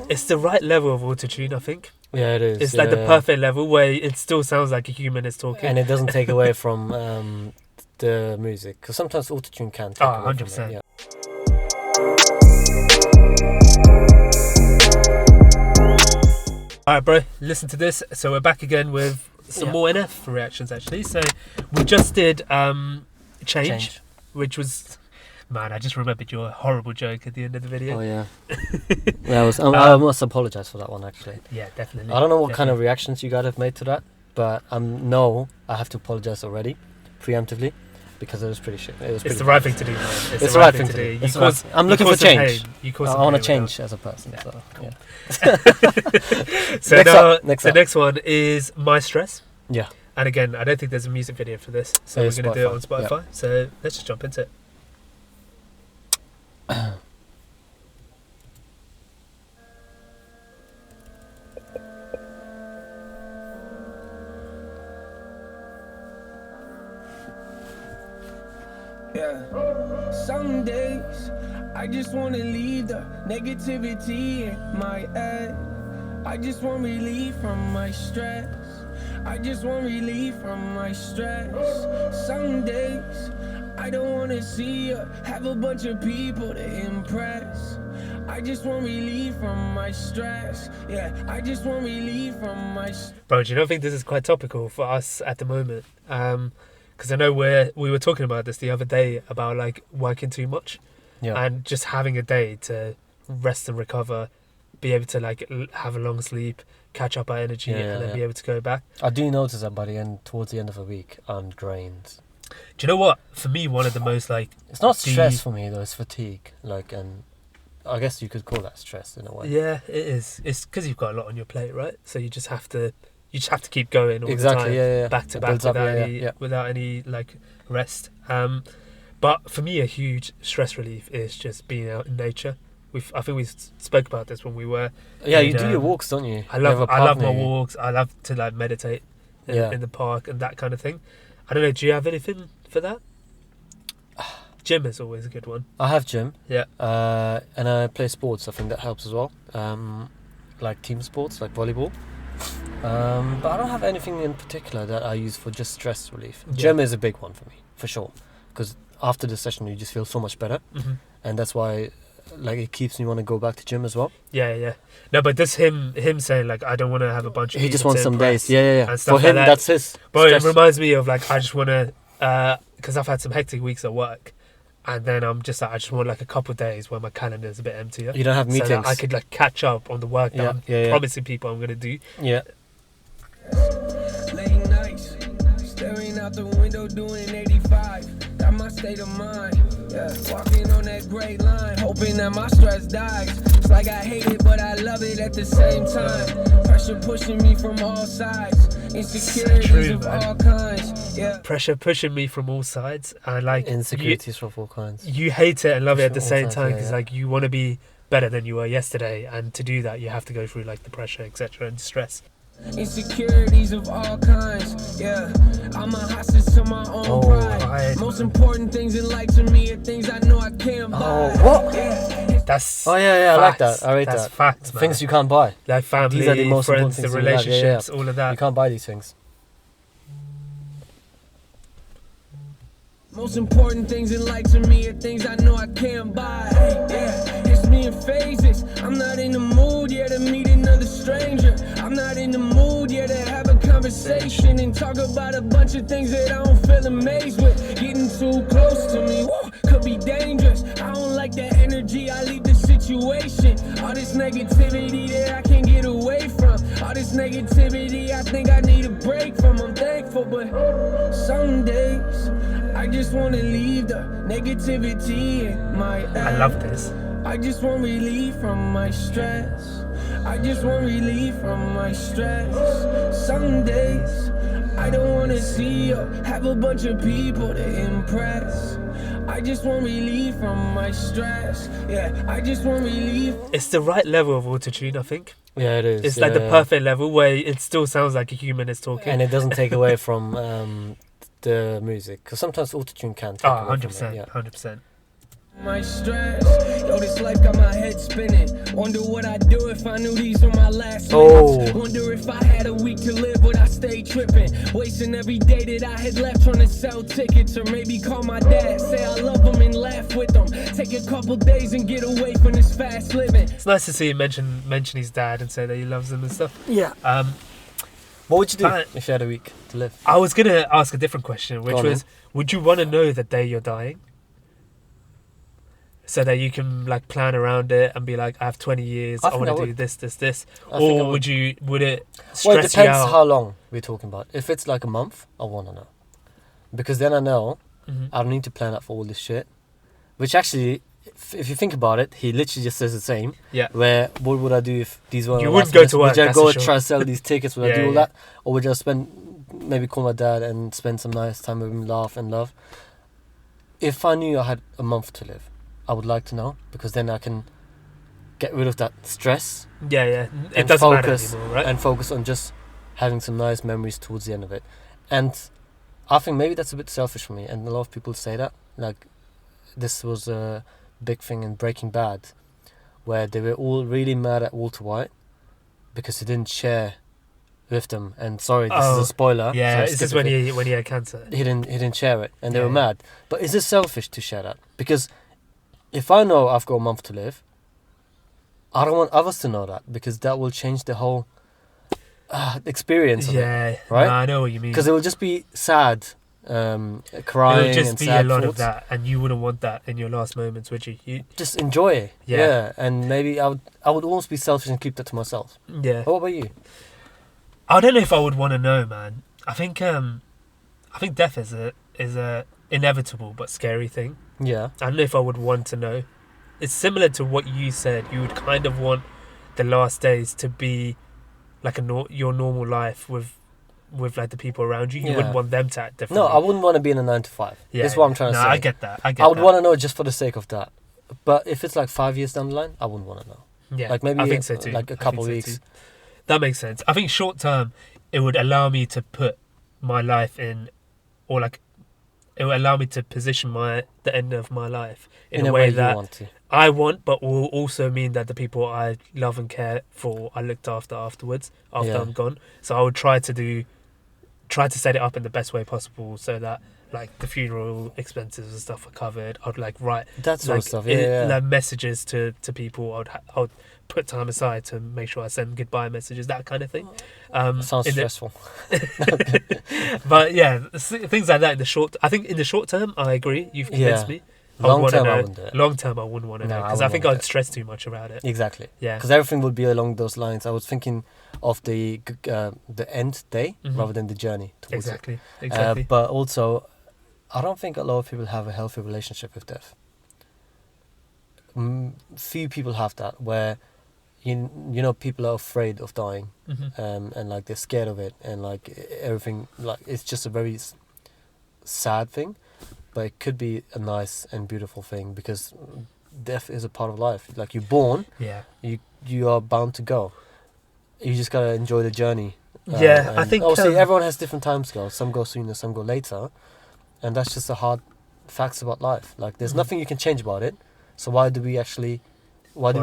It's the right level of autotune, I think. Yeah, it is. It's like the perfect level where it still sounds like a human is talking. And it doesn't take away from the music. Because sometimes autotune can take away 100%. from it. Yeah. Alright, bro, listen to this. So we're back again with some more NF reactions, actually. So we just did Change, which was... Man, I just remembered your horrible joke at the end of the video. Oh, yeah. I must apologise for that one, actually. Yeah, definitely. I don't know what kind of reactions you guys have made to that, but I have to apologise already, preemptively, because it was pretty shit. It's the right thing to do, man. It's the right thing to do. I'm looking for change. I want to change as a person. Yeah, so, cool. Yeah. So the next one is My Stress. Yeah. And again, I don't think there's a music video for this, so we're going to do it on Spotify. Yep. So let's just jump into it. Yeah, some days I just wanna leave the negativity in my head. I just want relief from my stress. I just want relief from my stress. Some days I don't wanna see or have a bunch of people to impress. I just want relief from my stress. Yeah, I just want relief from my stress. Bro, do you not think this is quite topical for us at the moment? Because I know we were talking about this the other day about like working too much, and just having a day to rest and recover, be able to like have a long sleep, catch up our energy, and then be able to go back. I do notice that towards the end of the week, I'm drained. Do you know what? For me, one of the most like it's not stress for me though; it's fatigue. And I guess you could call that stress in a way. Yeah, it is. It's because you've got a lot on your plate, right? So you just have to keep going all the time, back to back, without any like rest. But for me, a huge stress relief is just being out in nature. I think we spoke about this when we were. Yeah, you do your walks, don't you? I love my walks. I love to like meditate in the park and that kind of thing. I don't know. Do you have anything for that? Gym is always a good one. I have gym. Yeah. And I play sports. I think that helps as well. Like team sports, like volleyball. But I don't have anything in particular that I use for just stress relief. Gym is a big one for me, for sure. Because after the session, you just feel so much better. Mm-hmm. And that's why like it keeps me want to go back to gym as well. Yeah. No, but this him saying like I don't want to have a bunch of. He just wants some days. Yeah. And stuff for him, like that's his. But it reminds me of like I just want to because I've had some hectic weeks at work. And then I'm just like, I just want like a couple of days where my calendar is a bit emptier. You don't have meetings. So that I could like catch up on the work that I'm promising people I'm going to do. Yeah. Late nights, staring out the window doing 85. Got my state of mind. Yeah, walking on that gray line, hoping that my stress dies. It's like I hate it, but I love it at the same time. Pressure pushing me from all sides. Insecurities of all kinds. Yeah. Pressure pushing me from all sides. And like insecurities from all kinds. You hate it and love it at the same time because like you want to be better than you were yesterday, and to do that you have to go through like the pressure, etc., and stress. Insecurities of all kinds, yeah. I'm a hostage to my own pride. Most important things in life to me are things I know I can't buy. What? Yeah. That's I like that. I rate that's that. Facts, man. Things you can't buy. Like family, these are the most friends, the relationships, all of that. You can't buy these things. Most important things in life to me are things I know I can't buy. Yeah, it's me in phases. I'm not in the mood yet to meet another stranger. I'm not in the mood yet to have a conversation and talk about a bunch of things that I don't feel amazed with. Getting too close to me, whoa, could be dangerous. I don't like that energy, I leave the situation. All this negativity that I can't get away from. All this negativity I think I need a break from. I'm thankful, but some days I just want to leave the negativity in my head. I love this. I just want relief from my stress. I just want relief from my stress. Some days I don't want to see or have a bunch of people to impress. I just want relief from my stress. Yeah, I just want relief. It's the right level of autotune, I think. Yeah, it is. It's like the perfect level where it still sounds like a human is talking. And it doesn't take away from the music. Because sometimes autotune can take away 100%, from it. 100%. My stress, yo, this life got my head spinning. Wonder what I'd do if I knew these were my last minutes. Wonder if I had a week to live, would I stay tripping? Wasting every day that I had left trying to sell tickets. Or maybe call my dad, say I love him and laugh with him. Take a couple days and get away from this fast living. It's nice to see him mention his dad and say that he loves him and stuff. Yeah. What would you do if you had a week to live? I was going to ask a different question, which was, would you want to know the day you're dying? So that you can like plan around it and be like, I have 20 years, I want to do this. Or would it stress you out? Well, it depends how long we're talking about. If it's like a month, I want to know. Because then I know I don't need to plan out for all this shit. Which actually, if you think about it, he literally just says the same. Yeah. Where, what would I do if these were... You wouldn't go to work, would I go and try to sell these tickets? Would I do all that? Or would I maybe call my dad and spend some nice time with him, laugh and love? If I knew I had a month to live, I would like to know, because then I can get rid of that stress. Yeah. It doesn't matter anymore, right? And focus on just having some nice memories towards the end of it. And I think maybe that's a bit selfish for me, and a lot of people say that. Like, this was a big thing in Breaking Bad, where they were all really mad at Walter White because he didn't share with them. And sorry, this is a spoiler. Yeah, this is when he had cancer. He didn't share it, and they were mad. But is it selfish to share that? Because if I know I've got a month to live, I don't want others to know that, because that will change the whole experience of it, right? No, I know what you mean. Because it will just be sad, crying, it will just and be sad a lot thoughts. of that, and you wouldn't want that in your last moments, would you? You just enjoy it. Yeah, and maybe I would almost be selfish and keep that to myself. Yeah. What about you? I don't know if I would want to know, man. I think death is a inevitable but scary thing. Yeah. I don't know if I would want to know. It's similar to what you said. You would kind of want the last days to be like your normal life with like the people around you. You wouldn't want them to act differently. No, I wouldn't want to be in a 9 to 5. Yeah, That's what I'm trying to say. I get that. I would want to know just for the sake of that. But if it's like 5 years down the line, I wouldn't want to know. Yeah, like maybe I think so too. Like a couple of weeks. That makes sense. I think short term, it would allow me to put my life in, or like, it will allow me to position the end of my life in a way that you want to. I want, but will also mean that the people I love and care for are looked after afterwards, after I'm gone. So I would try to set it up in the best way possible, so that like the funeral expenses and stuff are covered. I'd like write that sort of stuff. Like messages to people. I'd put time aside to make sure I send goodbye messages, that kind of thing. Sounds stressful. But yeah, things like that. I think in the short term, I agree. You've convinced me. Long term, I wouldn't do it. Long term, I wouldn't want to know, because I think I'd stress too much about it. Exactly. Yeah. Because everything would be along those lines. I was thinking of the end day rather than the journey towards Exactly. But also, I don't think a lot of people have a healthy relationship with death. Few people have that, where you know, people are afraid of dying, and like they're scared of it, and like everything, like it's just a very sad thing, but it could be a nice and beautiful thing, because death is a part of life. Like, you're born, you are bound to go. You just gotta enjoy the journey. I think obviously everyone has different timescales. Some go sooner, some go later, and that's just the hard facts about life. Like, there's nothing you can change about it. So why do we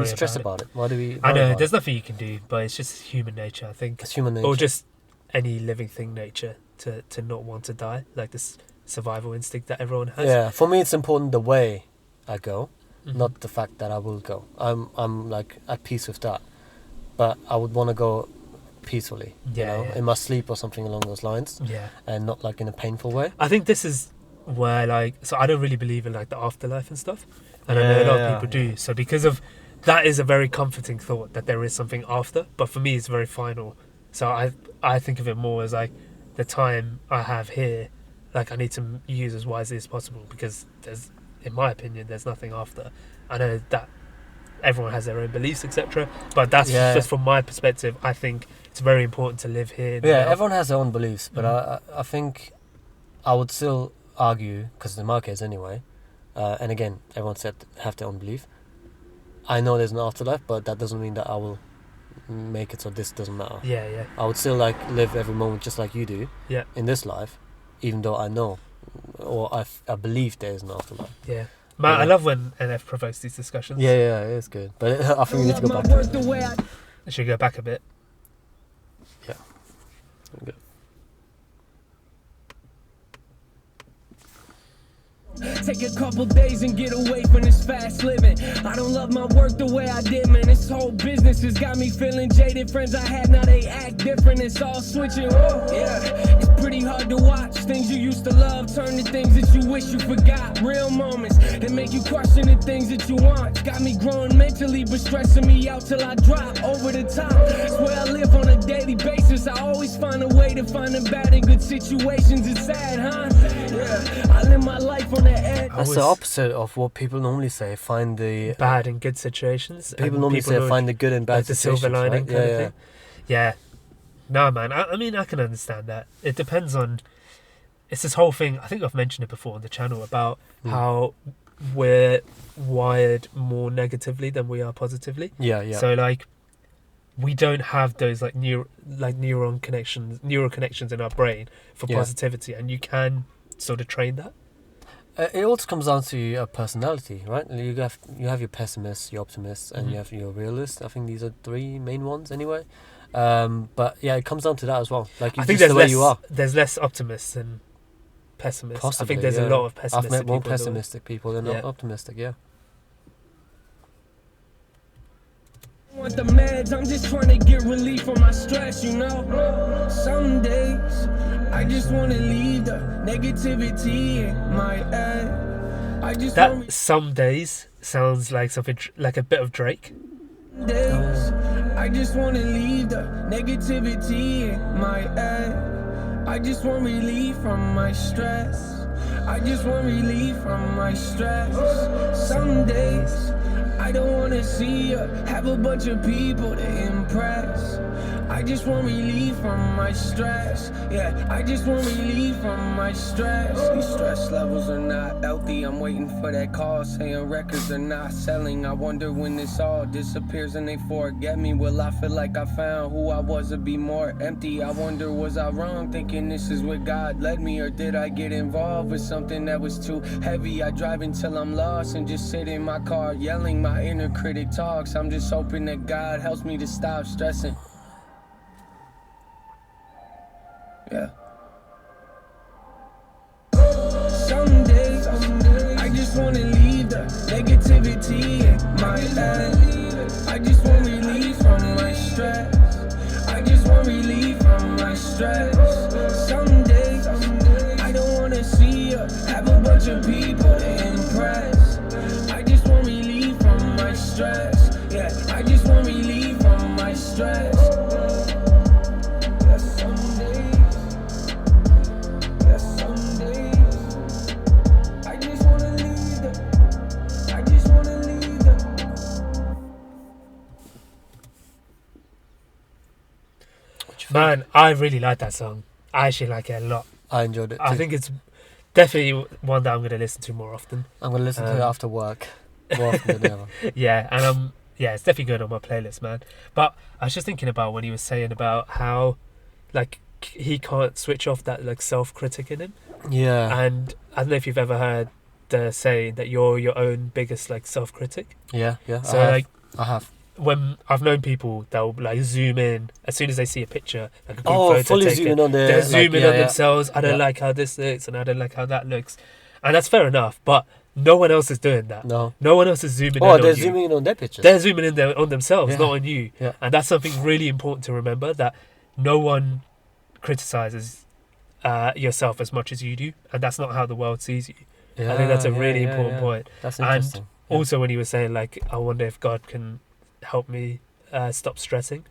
stress about it? Why do we? I know there's nothing you can do, but it's just human nature, I think. It's human nature, or just any living thing nature to not want to die, like this survival instinct that everyone has. Yeah, for me it's important the way I go, not the fact that I will go. I'm like at peace with that, but I would want to go peacefully, in my sleep or something along those lines, and not like in a painful way. I think this is where, like, so I don't really believe in like the afterlife and stuff, and I know a lot of people do. So because of that, is a very comforting thought that there is something after, but for me it's very final. So I think of it more as like the time I have here, like I need to use as wisely as possible, because in my opinion, there's nothing after. I know that everyone has their own beliefs, etc., but that's just from my perspective. I think it's very important to live here. Everyone has their own beliefs, but I think I would still argue, because in my case anyway, and again, everyone said have their own belief. I know there's an afterlife, but that doesn't mean that I will make it so this doesn't matter. I would still like live every moment just like you do in this life, even though I know, or I believe there is an afterlife. Man, I love when NF provokes these discussions. Yeah, it's good. But I think we need to go back to it. I should go back a bit. Yeah. Good. Take a couple days and get away from this fast living. I don't love my work the way I did, man. This whole business has got me feeling jaded. Friends I had, now they act different. It's all switching. Whoa, yeah. It's pretty hard to watch. Things you used to love turn to things that you wish you forgot. Real moments that make you question the things that you want. Got me growing mentally, but stressing me out till I drop over the top. That's where I live on a daily basis. I always find a way to find the bad in good situations. It's sad, huh? Yeah. I live my life on the edge. That's the opposite of what people normally say. Find the bad in good situations. People normally say find the good in bad like situations. The silver lining right? kind of thing. Yeah. No, man. I mean, I can understand that. It depends on. It's this whole thing. I think I've mentioned it before on the channel about how we're wired more negatively than we are positively. Yeah. So like, we don't have those like neural connections in our brain for positivity, and you can sort of train that. It also comes down to your personality, right? You have your pessimist, your optimist, and you have your realist. I think these are three main ones anyway. But yeah, it comes down to that as well. Like I think just the way you are. There's less optimists than pessimists. Possibly, I think there's a lot of pessimistic people. I've met more people pessimistic people than not optimistic. Yeah. Want the meds, I'm just trying to get relief from my stress, you know. Some days I just want to leave the negativity in my head. I just that some days sounds like something like a bit of Drake. Days I just want to leave the negativity in my head. I just want relief from my stress. I just want relief from my stress. Some days I don't wanna see you have a bunch of people to impress. I just want relief from my stress. Yeah, I just want relief from my stress. These stress levels are not healthy. I'm waiting for that call saying records are not selling. I wonder when this all disappears and they forget me. Will I feel like I found who I was or be more empty? I wonder, was I wrong thinking this is where God led me? Or did I get involved with something that was too heavy? I drive until I'm lost and just sit in my car yelling. My inner critic talks. I'm just hoping that God helps me to stop stressing. Yeah. Some days I just wanna leave the negativity in my head. I just want relief from my stress. I just want relief from my stress. Some days I don't wanna see you have a bunch of people to impress. I just want relief from my stress. Yeah, I just want relief from my stress. Man, I really like that song. I actually like it a lot. I enjoyed it too. I think it's definitely one that I'm going to listen to more often. I'm going to listen to it after work more often than ever. Yeah, and it's definitely going on my playlist, man. But I was just thinking about when he was saying about how, like, he can't switch off that, like, self-critic in him. Yeah. And I don't know if you've ever heard the saying that you're your own biggest, like, self-critic. Yeah. So, I have. When I've known people that will like zoom in as soon as they see a picture, like a group photo fully taken, zoom in on they're zooming on themselves. I don't Yeah. like how this looks and I don't like how that looks, and that's fair enough. But no one else is doing that. No one else is zooming in. Oh, they're on you. zooming in on their pictures. They're zooming in on themselves, Yeah. not on you. Yeah. And that's something really important to remember, that no one criticizes yourself as much as you do, and that's not how the world sees you. I think that's a really important point. That's interesting. And also when he was saying, like, I wonder if God can help me stop stressing,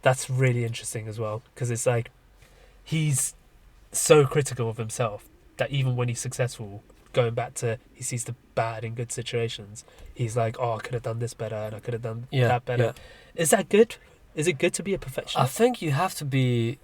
that's really interesting as well, because it's like he's so critical of himself that even when he's successful, going back to he sees the bad in good situations, he's like, oh, I could have done this better and I could have done that better. Yeah. Is that good? Is it good to be a perfectionist? I think you have to be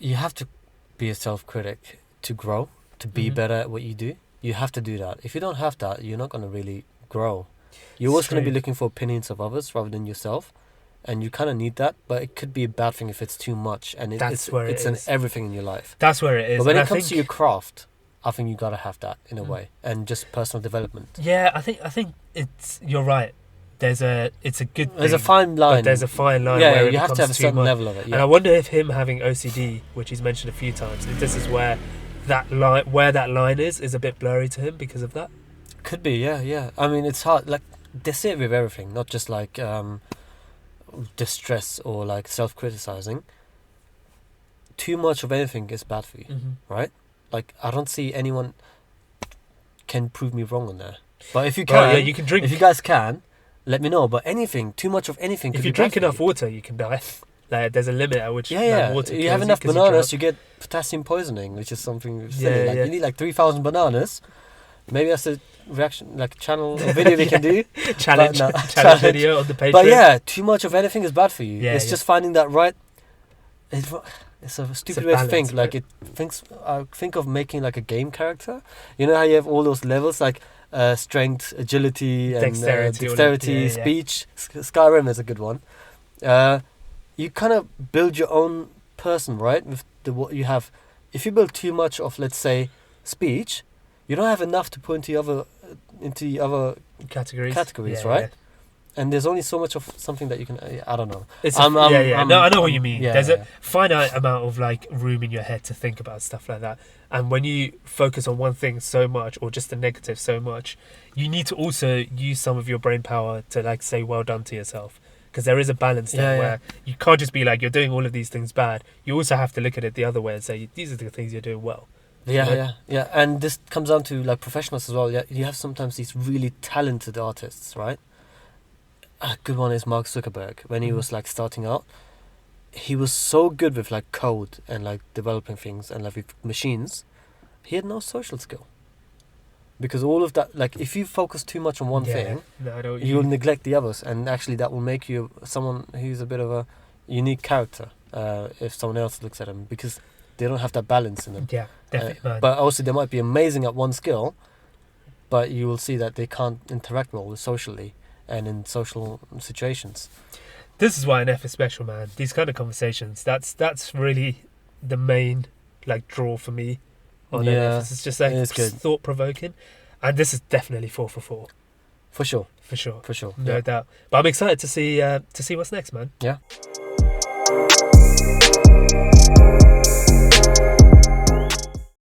a self-critic to grow, to be better at what you do. You have to do that. If you don't have that, you're not going to really grow. You're always going to be looking for opinions of others rather than yourself. And you kind of need that, but it could be a bad thing if it's too much, and it's in everything in your life. That's where it is. But when it comes to your craft, I think you gotta have that in a way, and just personal development. Yeah, I think you're right. It's a good thing. There's a fine line. But there's a fine line Yeah, where it you have to have a certain much. level of it. Yeah. And I wonder if him having OCD, which he's mentioned a few times, if this is where that line is a bit blurry to him because of that. Could be, yeah. I mean, it's hard. Like, they say it with everything, not just like distress or like self-criticizing. Too much of anything is bad for you, right? Like, I don't see anyone can prove me wrong on that. But if you can, you can drink. If you guys can, let me know. But too much of anything. If you drink enough water, you can die. Like, there's a limit at which water. You have enough bananas, you get potassium poisoning, which is something silly. You need like 3,000 bananas. Maybe that's a reaction, like channel or video we can do. Challenge video on the Patreon. But yeah, too much of anything is bad for you. Yeah, it's just finding that right. It's a stupid way to think. Like I think of making like a game character. You know how you have all those levels like strength, agility, and dexterity, speech. Skyrim is a good one. You kind of build your own person, right? With what you have. If you build too much of, let's say, speech, you don't have enough to put into the other categories, right? Yeah. And there's only so much of something that you can. I don't know. No, I know what you mean. Yeah, there's a finite amount of like room in your head to think about stuff like that. And when you focus on one thing so much, or just the negative so much, you need to also use some of your brain power to like say well done to yourself. Because there is a balance there where you can't just be like, you're doing all of these things bad. You also have to look at it the other way and say, these are the things you're doing well. Yeah. And this comes down to like professionals as well. Yeah, you have sometimes these really talented artists, right? A good one is Mark Zuckerberg. When he was like starting out, he was so good with like code and like developing things and like with machines. He had no social skill. Because all of that, like if you focus too much on one thing, you'll neglect the others, and actually that will make you someone who's a bit of a unique character if someone else looks at them, because they don't have that balance in them. Yeah, definitely. But also they might be amazing at one skill, but you will see that they can't interact well socially and in social situations. This is why an F is special, man. These kind of conversations, that's really the main like draw for me. It's just like thought provoking, and this is definitely 4 for 4. For sure. No doubt. But I'm excited to see what's next, man. Yeah.